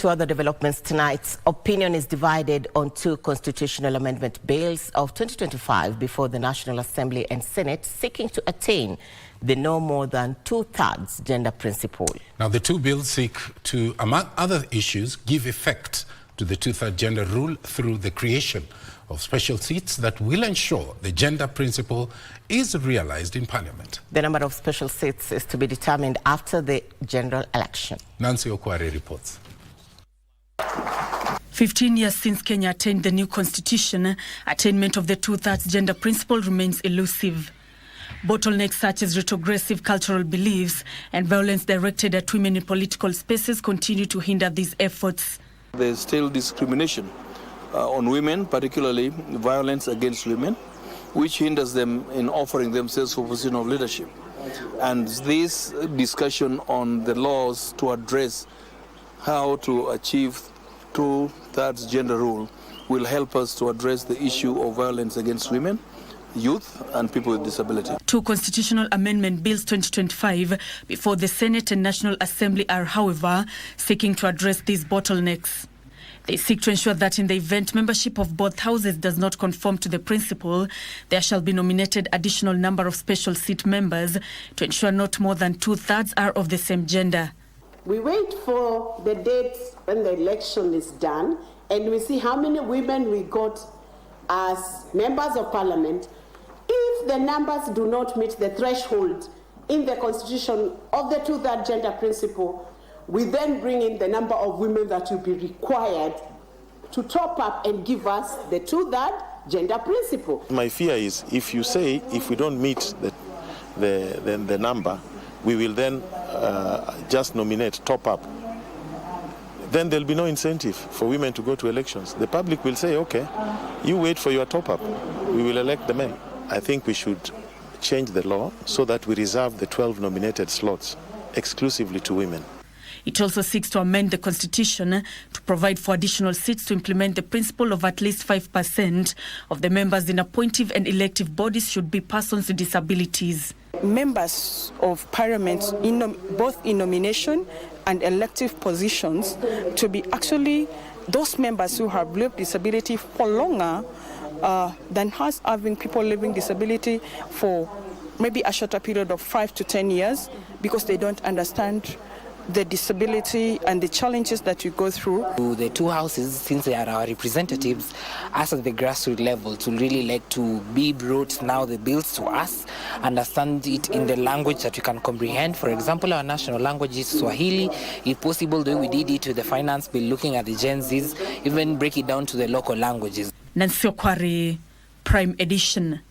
To other developments tonight, opinion is divided on two constitutional amendment bills of 2025 before the National Assembly and Senate, seeking to attain the no more than two-thirds gender principle. Now, the two bills seek to, among other issues, give effect to the two-thirds gender rule through the creation of special seats that will ensure the gender principle is realized in Parliament. The number of special seats is to be determined after the general election. Nancy Okware reports. 15 years since Kenya attained the new constitution, attainment of the two-thirds gender principle remains elusive. Bottlenecks such as retrogressive cultural beliefs and violence directed at women in political spaces continue to hinder these efforts. There's still discrimination on women, particularly violence against women, which hinders them in offering themselves for position of leadership. And this discussion on the laws to address how to achieve two-thirds gender rule will help us to address the issue of violence against women, youth and people with disability. Two constitutional amendment bills 2025 before the Senate and National Assembly are, however, seeking to address these bottlenecks. They seek to ensure that in the event membership of both houses does not conform to the principle, there shall be nominated additional number of special seat members to ensure not more than two-thirds are of the same gender. We wait for the dates when the election is done and we see how many women we got as members of parliament. If the numbers do not meet the threshold in the constitution of the two-thirds gender principle, we then bring in the number of women that will be required to top up and give us the two-thirds gender principle. My fear is if you say if we don't meet the number, we will then just nominate top up. Then there'll be no incentive for women to go to elections. The public will say, okay, you wait for your top up. We will elect the men. I think we should change the law so that we reserve the 12 nominated slots exclusively to women. It also seeks to amend the constitution to provide for additional seats to implement the principle of at least 5% of the members in appointive and elective bodies should be persons with disabilities. Members of parliament, both in nomination and elective positions, to be actually those members who have lived disability for longer than having people living disability for maybe a shorter period of 5 to 10 years, because they don't understand the disability and the challenges that you go through. The two houses, since they are our representatives, us at the grassroots level, to really like to be brought now the bills to us, understand it in the language that we can comprehend. For example, our national language is Swahili. If possible, the way we did it with the finance bill, looking at the Gen Zs, even break it down to the local languages. Nancy Okware, Prime Edition.